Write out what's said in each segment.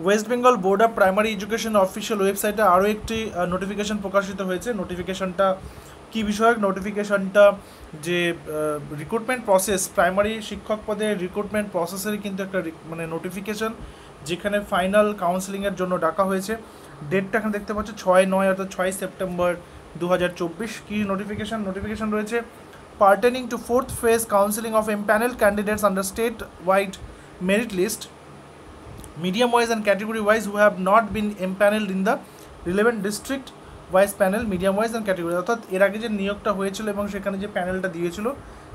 West Bengal board of primary education official ওয়েবসাইটে আরও একটি নোটিফিকেশান প্রকাশিত হয়েছে। নোটিফিকেশানটা কী বিষয়ক? নোটিফিকেশানটা যে রিক্রুটমেন্ট প্রসেস, প্রাইমারি শিক্ষক পদে রিক্রুটমেন্ট প্রসেসেরই কিন্তু একটা মানে নোটিফিকেশান, যেখানে ফাইনাল কাউন্সেলিংয়ের জন্য ডাকা হয়েছে। ডেটটা এখানে দেখতে পাচ্ছ 6/9 অর্থাৎ 6 সেপ্টেম্বর 2024। কী নোটিফিকেশান রয়েছে? Pertaining to 4th phase counseling of empaneled candidates under state-wide merit list, medium wise and category wise, who have not been empaneled in the relevant district wise panel, medium wise and category। অর্থাৎ এর আগে যে নিয়োগটা হয়েছিল এবং সেখানে যে প্যানেলটা দিয়েছিল,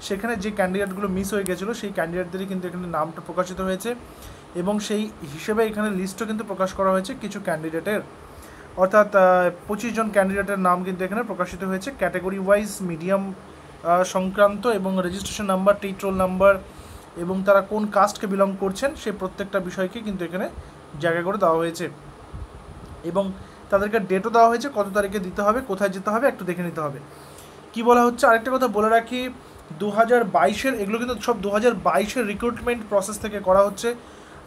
সেখানে যে ক্যান্ডিডেটগুলো মিস হয়ে গেছিলো সেই ক্যান্ডিডেটদেরই কিন্তু এখানে নামটা প্রকাশিত হয়েছে এবং সেই হিসেবে এখানে লিস্টও কিন্তু প্রকাশ করা হয়েছে কিছু ক্যান্ডিডেটের। অর্থাৎ 25 জন ক্যান্ডিডেটের নাম কিন্তু এখানে প্রকাশিত হয়েছে ক্যাটাগরি ওয়াইজ, মিডিয়াম সংক্রান্ত এবং registration number, TET roll number এবং তারা কোন কাস্টকে বিলং করছেন সেই প্রত্যেকটা বিষয়কে কিন্তু এখানে জায়গা করে দেওয়া হয়েছে এবং তাদেরকে ডেটও দেওয়া হয়েছে, কত তারিখে দিতে হবে, কোথায় যেতে হবে একটু দেখে নিতে হবে। কি বলা হচ্ছে আরেকটা কথা বলে রাখি, 2022-এর এগুলো কিন্তু সব 2022-এর রিক্রুটমেন্ট প্রসেস থেকে করা হচ্ছে।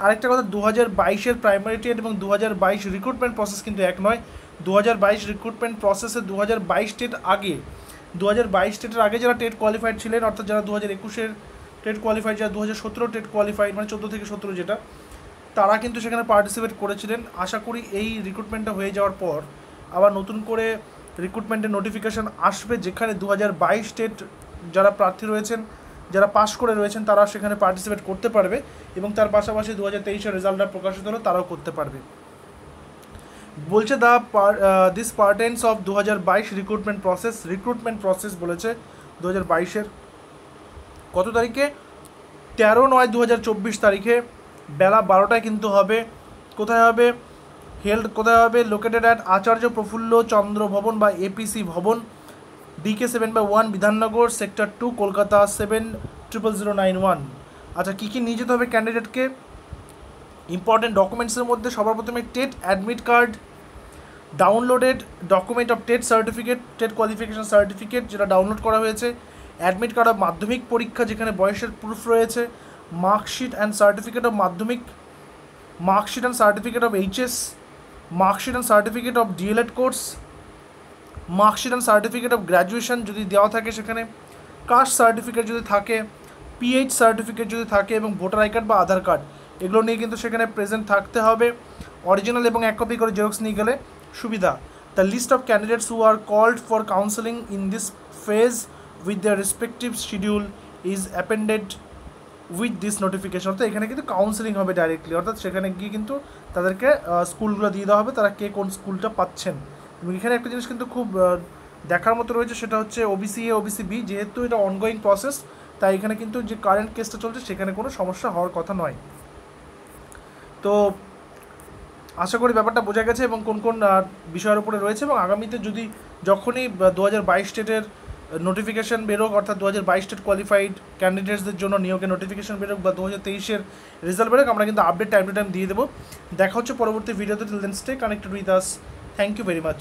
আরেকটা কথা, 2022-এর প্রাইমারি টেট এবং 2022 রিক্রুটমেন্ট প্রসেস কিন্তু এক নয়। 2022 রিক্রুটমেন্ট প্রসেসে 2022 টেট আগে, 2022 টেটের আগে যারা টেট কোয়ালিফাইড ছিলেন, অর্থাৎ যারা 2021-এর টেট কোয়ালিফাইড, যারা 2017 টেট কোয়ালিফাইড, মানে 14 থেকে 17 যেটা, তারা কিন্তু সেখানে পার্টিসিপেট করেছিলেন। আশা করি এই রিক্রুটমেন্টটা হয়ে যাওয়ার পর আবার নতুন করে রিক্রুটমেন্টের নোটিফিকেশান আসবে, যেখানে 2022 টেট যারা প্রার্থী রয়েছেন, যারা পাস করে রয়েছেন, তারা সেখানে পার্টিসিপেট করতে পারবে এবং তার পাশাপাশি 2023-এর রেজাল্টটা প্রকাশিত হলো তারাও করতে পারবে। বলছে দিস পার্টেন্স অফ 2022 রিক্রুটমেন্ট প্রসেস বলেছে 2022-এর কত তারিখে? 13/9/2024 তারিখে বেলা 12টায় কিন্তু হবে। কোথায় হবে? কোথায় হবে? লোকেটেড অ্যাট আচার্য প্রফুল্ল চন্দ্র ভবন বা এপিসি ভবন, DK 7/1, বিধাননগর, সেক্টর 2, কলকাতা 700091। আচ্ছা, কী কী নিয়ে যেতে হবে ক্যান্ডিডেটকে? ইম্পর্টেন্ট ডকুমেন্টসের মধ্যে সবার প্রথমে TET admit card, downloaded document of TET certificate, TET qualification certificate যেটা ডাউনলোড করা হয়েছে, অ্যাডমিট কার্ড অফ মাধ্যমিক পরীক্ষা যেখানে বয়সের প্রুফ রয়েছে, মার্কশিট অ্যান্ড সার্টিফিকেট অফ মাধ্যমিক, marksheet and certificate of HS, marksheet and certificate of DLED course, marksheet and certificate of graduation যদি দেওয়া থাকে সেখানে, কাস্ট সার্টিফিকেট যদি থাকে, PH সার্টিফিকেট যদি থাকে এবং ভোটার আই কার্ড বা আধার কার্ড, এগুলো নিয়ে কিন্তু সেখানে প্রেজেন্ট থাকতে হবে। অরিজিনাল এবং 1 কপি করে জেরক্স নিয়ে গেলে সুবিধা। The list of candidates who are called for counselling in this phase with their respective schedule is appended with this notification. অর্থাৎ এখানে কিন্তু কাউন্সেলিং হবে ডাইরেক্টলি, অর্থাৎ সেখানে গিয়ে কিন্তু তাদেরকে স্কুলগুলো দিয়ে দেওয়া হবে, তারা কে কোন স্কুলটা পাচ্ছেন। এবং এখানে একটা জিনিস কিন্তু খুব দেখার মতো রয়েছে, সেটা হচ্ছে OBC A OBC B, যেহেতু এটা অনগোয়িং প্রসেস, তাই এখানে কিন্তু যে কারেন্ট কেসটা চলছে সেখানে কোনো সমস্যা হওয়ার কথা নয়। তো আশা করি ব্যাপারটা বোঝা গেছে এবং কোন কোন বিষয়ের উপরে রয়েছে, এবং আগামীতে যখনই 2022 টেটের নোটিফিকেশান বেরোক, অর্থাৎ 2022 টেট কোয়ালিফাইড ক্যান্ডিডেটসদের জন্য নিয়োগের নোটিফিকেশান বেরোক বা 2023-এর রেজাল্ট বেরোক, আমরা কিন্তু আপডেট টাইম টু টাইম দিয়ে দেবো। দেখা হচ্ছে পরবর্তী ভিডিওতে। Till then stay connected with us. Thank you very much.